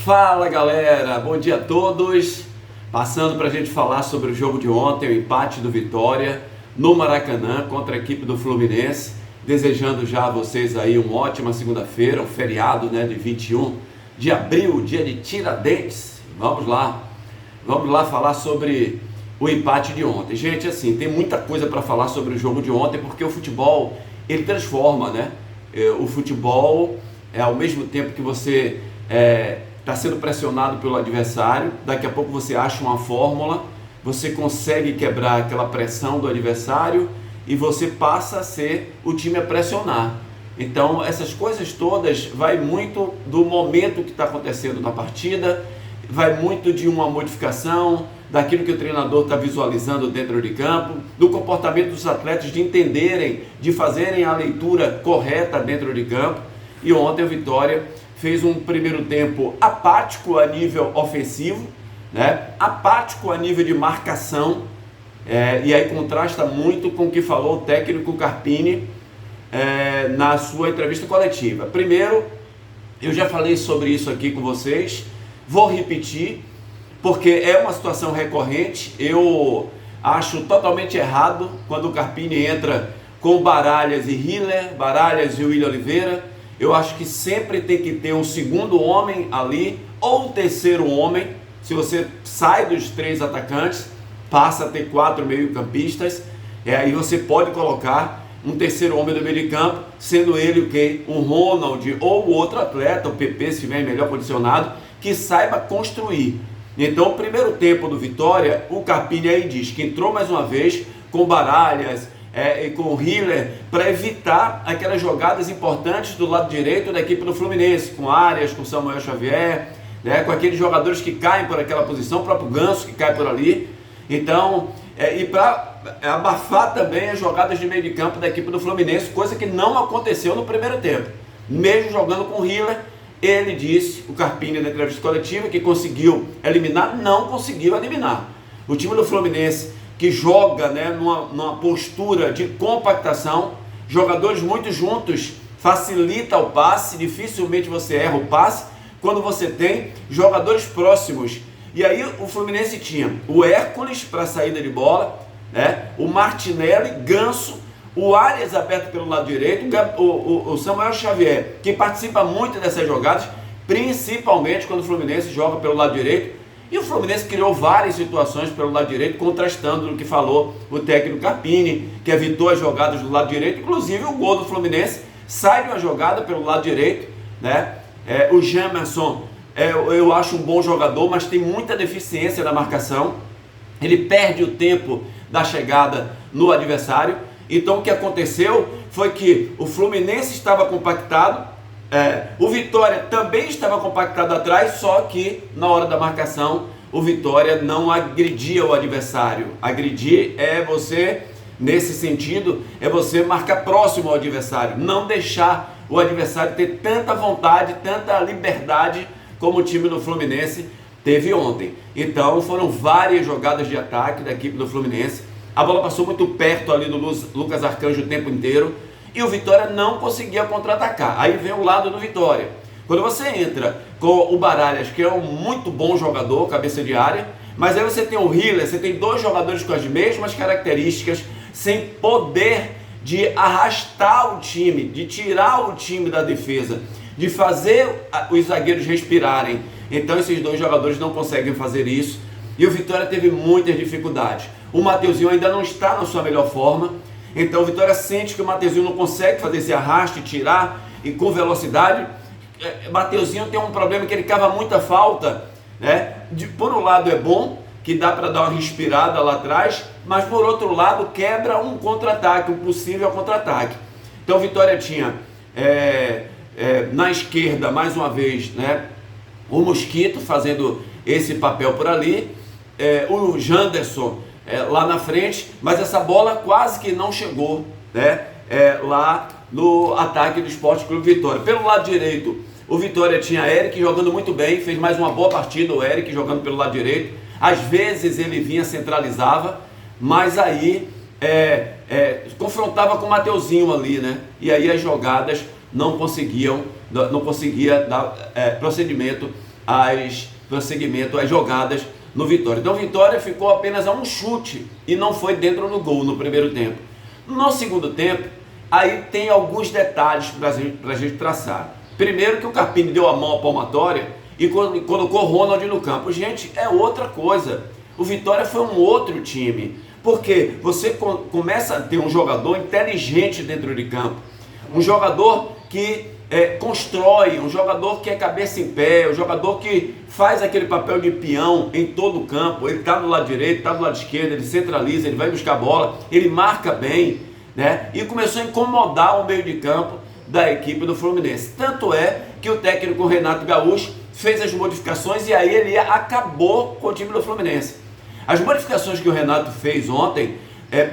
Fala galera, bom dia a todos. Passando para a gente falar sobre o jogo de ontem, o empate do Vitória no Maracanã contra a equipe do Fluminense. Desejando já a vocês aí uma ótima segunda-feira, um feriado de 21 de abril, dia de Tiradentes. Vamos lá falar sobre o empate de ontem. Gente, assim, tem muita coisa para falar sobre o jogo de ontem, porque o futebol, ele transforma, né? O futebol, ao mesmo tempo que você está sendo pressionado pelo adversário, daqui a pouco você acha uma fórmula, você consegue quebrar aquela pressão do adversário e você passa a ser o time a pressionar. Então essas coisas todas vai muito do momento que está acontecendo na partida, vai muito de uma modificação, daquilo que o treinador está visualizando dentro de campo, do comportamento dos atletas, de entenderem, de fazerem a leitura correta dentro de campo. E ontem o Vitória fez um primeiro tempo apático a nível ofensivo, apático a nível de marcação, e aí contrasta muito com o que falou o técnico Carpini na sua entrevista coletiva. Primeiro, eu já falei sobre isso aqui com vocês, vou repetir, porque é uma situação recorrente. Eu acho totalmente errado quando o Carpini entra com Baralhas e Hiller, Baralhas e William Oliveira. Eu acho que sempre tem que ter um segundo homem ali, ou um terceiro homem. Se você sai dos três atacantes, passa a ter 4 meio-campistas, aí você pode colocar um terceiro homem do meio de campo, sendo ele o quê? Um Ronald ou o outro atleta, o PP, se estiver melhor posicionado, que saiba construir. Então, o primeiro tempo do Vitória, o Carpini aí diz que entrou mais uma vez com Baralhas, e com o Hiller, para evitar aquelas jogadas importantes do lado direito da equipe do Fluminense, com Arias, com Samuel Xavier, com aqueles jogadores que caem por aquela posição, o próprio Ganso que cai por ali. Então, e para abafar também as jogadas de meio de campo da equipe do Fluminense, coisa que não aconteceu no primeiro tempo. Mesmo jogando com o Hiller, ele disse, o Carpini na entrevista coletiva, que conseguiu eliminar, não conseguiu eliminar. O time do Fluminense, que joga numa postura de compactação, jogadores muito juntos, facilita o passe, dificilmente você erra o passe, quando você tem jogadores próximos. E aí o Fluminense tinha o Hércules para saída de bola, o Martinelli, Ganso, o Arias aberto pelo lado direito, o Samuel Xavier, que participa muito dessas jogadas, principalmente quando o Fluminense joga pelo lado direito. E o Fluminense criou várias situações pelo lado direito, contrastando o que falou o técnico Carpini, que evitou as jogadas do lado direito. Inclusive o gol do Fluminense sai de uma jogada pelo lado direito, o Jamerson, eu acho um bom jogador, mas tem muita deficiência na marcação. Ele perde o tempo da chegada no adversário. Então o que aconteceu foi que o Fluminense estava compactado, o Vitória também estava compactado atrás, só que na hora da marcação o Vitória não agredia o adversário. Agredir é você, nesse sentido, é você marcar próximo ao adversário, não deixar o adversário ter tanta vontade, tanta liberdade como o time do Fluminense teve ontem. Então foram várias jogadas de ataque da equipe do Fluminense, a bola passou muito perto ali do Lucas Arcanjo o tempo inteiro, e o Vitória não conseguia contra-atacar. Aí vem o lado do Vitória. Quando você entra com o Baralhas, que é um muito bom jogador, cabeça de área, mas aí você tem o Hiller, você tem dois jogadores com as mesmas características, sem poder de arrastar o time, de tirar o time da defesa, de fazer os zagueiros respirarem. Então esses dois jogadores não conseguem fazer isso, e o Vitória teve muitas dificuldades. O Mateuzinho ainda não está na sua melhor forma, então o Vitória sente que o Mateuzinho não consegue fazer esse arraste, tirar e com velocidade. Mateuzinho tem um problema que ele cava muita falta, por um lado é bom, que dá para dar uma respirada lá atrás, mas por outro lado quebra um contra-ataque, um possível contra-ataque. Então o Vitória tinha na esquerda, mais uma vez, o Mosquito fazendo esse papel por ali, o Janderson lá na frente, mas essa bola quase que não chegou lá no ataque do Sport Clube Vitória. Pelo lado direito, o Vitória tinha Eric jogando muito bem, fez mais uma boa partida, o Eric jogando pelo lado direito. Às vezes ele vinha, centralizava, mas aí confrontava com o Mateuzinho ali, e aí as jogadas não conseguia dar procedimento prosseguimento, as jogadas no Vitória. Então o Vitória ficou apenas a um chute e não foi dentro do gol no primeiro tempo. No segundo tempo, aí tem alguns detalhes para a gente traçar. Primeiro que o Carpini deu a mão à palmatória e colocou o Ronald no campo. Gente, é outra coisa. O Vitória foi um outro time. Porque você começa a ter um jogador inteligente dentro de campo. Um jogador que constrói, um jogador que é cabeça em pé, um jogador que faz aquele papel de peão em todo o campo. Ele está do lado direito, está do lado esquerdo, ele centraliza, ele vai buscar a bola, ele marca bem, né? E começou a incomodar o meio de campo da equipe do Fluminense. Tanto é que o técnico Renato Gaúcho fez as modificações e aí ele acabou com o time do Fluminense. As modificações que o Renato fez ontem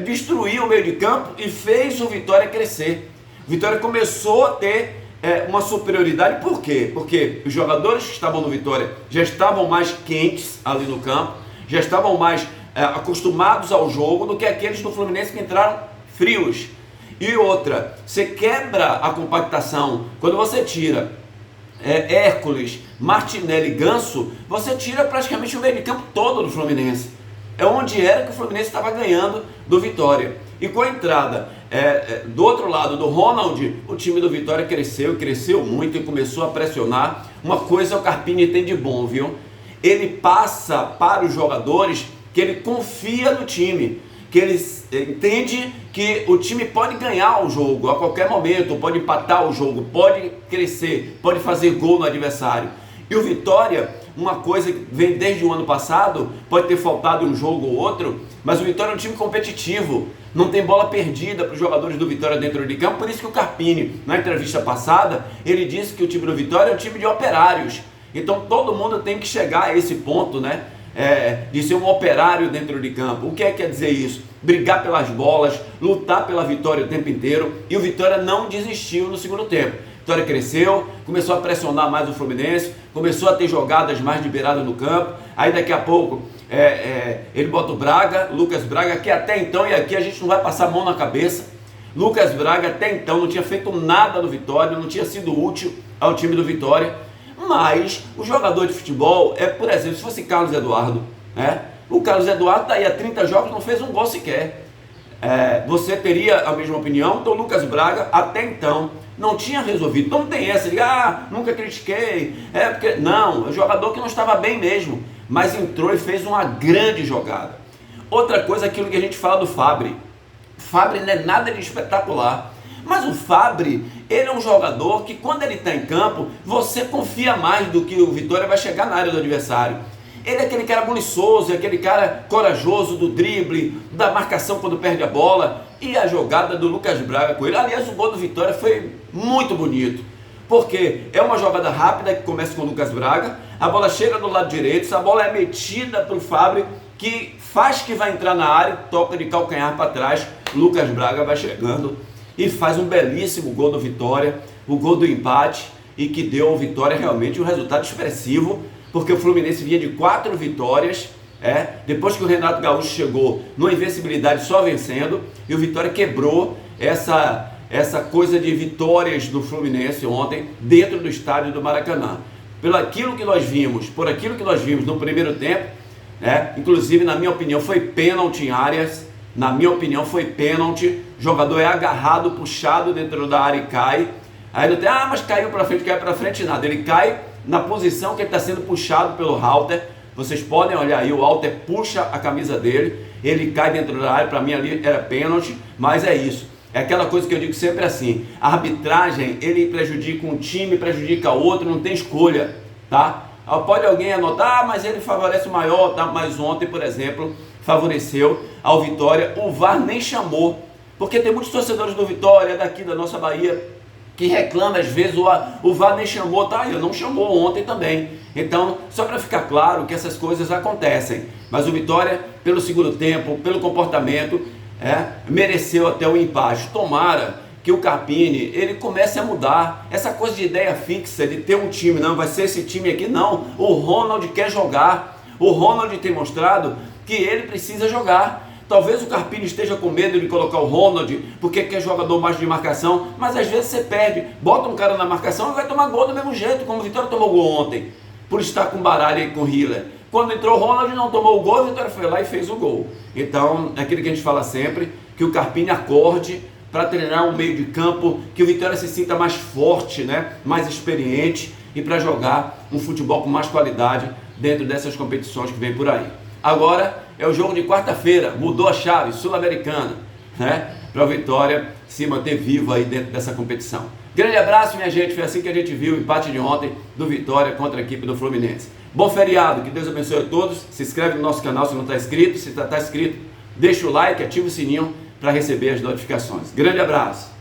destruiu o meio de campo e fez o Vitória crescer. O Vitória começou a ter uma superioridade. Por quê? Porque os jogadores que estavam no Vitória já estavam mais quentes ali no campo, já estavam mais acostumados ao jogo do que aqueles do Fluminense que entraram frios. E outra, você quebra a compactação. Quando você tira Hércules, Martinelli, Ganso, você tira praticamente o meio de campo todo do Fluminense. É onde era que o Fluminense estava ganhando do Vitória. E com a entrada do outro lado do Ronald, o time do Vitória cresceu muito e começou a pressionar. Uma coisa o Carpini tem de bom, viu? Ele passa para os jogadores que ele confia no time, que ele entende que o time pode ganhar o jogo a qualquer momento, pode empatar o jogo, pode crescer, pode fazer gol no adversário. E o Vitória, uma coisa que vem desde o ano passado, pode ter faltado um jogo ou outro, mas o Vitória é um time competitivo, não tem bola perdida para os jogadores do Vitória dentro de campo. Por isso que o Carpini, na entrevista passada, ele disse que o time do Vitória é um time de operários. Então todo mundo tem que chegar a esse ponto, né? De ser um operário dentro de campo. O que quer dizer isso? Brigar pelas bolas, lutar pela vitória o tempo inteiro. E o Vitória não desistiu no segundo tempo. A Vitória cresceu, começou a pressionar mais o Fluminense, começou a ter jogadas mais de beirada no campo. Aí daqui a pouco ele bota o Braga, Lucas Braga, que até então, e aqui a gente não vai passar a mão na cabeça, Lucas Braga até então não tinha feito nada no Vitória, não tinha sido útil ao time do Vitória. Mas o jogador de futebol, por exemplo, se fosse Carlos Eduardo, né? O Carlos Eduardo está aí há 30 jogos, não fez um gol sequer. Você teria a mesma opinião? Então o Lucas Braga até então não tinha resolvido. Então não tem essa de, nunca critiquei. Porque não, é um jogador que não estava bem mesmo, mas entrou e fez uma grande jogada. Outra coisa, aquilo que a gente fala do Fabri. Fabri não é nada de espetacular. Mas o Fabri, ele é um jogador que quando ele está em campo, você confia mais do que o Vitória vai chegar na área do adversário. Ele é aquele cara buliçoso, é aquele cara corajoso do drible, da marcação quando perde a bola. E a jogada do Lucas Braga com ele, aliás, o gol do Vitória foi muito bonito. Porque é uma jogada rápida que começa com o Lucas Braga, a bola chega do lado direito, essa bola é metida para o Fabri, que faz que vai entrar na área, toca de calcanhar para trás, Lucas Braga vai chegando e faz um belíssimo gol do Vitória, o gol do empate, e que deu ao Vitória realmente um resultado expressivo, porque o Fluminense vinha de 4 vitórias, depois que o Renato Gaúcho chegou, numa invencibilidade só vencendo, e o Vitória quebrou essa coisa de vitórias do Fluminense ontem, dentro do estádio do Maracanã. Por aquilo que nós vimos no primeiro tempo, inclusive na minha opinião foi pênalti em áreas, o jogador é agarrado, puxado dentro da área e cai. Aí não tem, mas caiu para frente nada. Ele cai na posição que ele está sendo puxado pelo Halter. Vocês podem olhar aí, o Halter puxa a camisa dele, ele cai dentro da área. Para mim ali era pênalti, mas é isso. É aquela coisa que eu digo sempre assim, a arbitragem, ele prejudica um time, prejudica outro, não tem escolha, tá? Pode alguém anotar, mas ele favorece o maior, tá? Mas ontem, por exemplo, favoreceu ao Vitória, o VAR nem chamou, porque tem muitos torcedores do Vitória, daqui da nossa Bahia, que reclamam às vezes, o VAR nem chamou, tá? Ele não chamou ontem também. Então, só para ficar claro que essas coisas acontecem, mas o Vitória, pelo segundo tempo, pelo comportamento, mereceu até o empate. Tomara que o Carpini, ele comece a mudar essa coisa de ideia fixa, de ter um time, não, vai ser esse time aqui, não. O Ronald quer jogar, o Ronald tem mostrado que ele precisa jogar. Talvez o Carpini esteja com medo de colocar o Ronald, porque quer jogador mais de marcação, mas às vezes você perde, bota um cara na marcação e vai tomar gol do mesmo jeito, como o Vitória tomou gol ontem. por estar com Baralha e com Hiller. Quando entrou o Ronald, não tomou o gol, a Vitória foi lá e fez o gol. Então, é aquilo que a gente fala sempre, que o Carpini acorde para treinar um meio de campo, que o Vitória se sinta mais forte, né? Mais experiente e para jogar um futebol com mais qualidade dentro dessas competições que vem por aí. Agora é o jogo de quarta-feira, mudou a chave, Sul-Americana, né? Para o Vitória se manter vivo aí dentro dessa competição. Grande abraço, minha gente, foi assim que a gente viu o empate de ontem do Vitória contra a equipe do Fluminense. Bom feriado, que Deus abençoe a todos, se inscreve no nosso canal se não está inscrito, se está inscrito, deixa o like, ativa o sininho para receber as notificações. Grande abraço!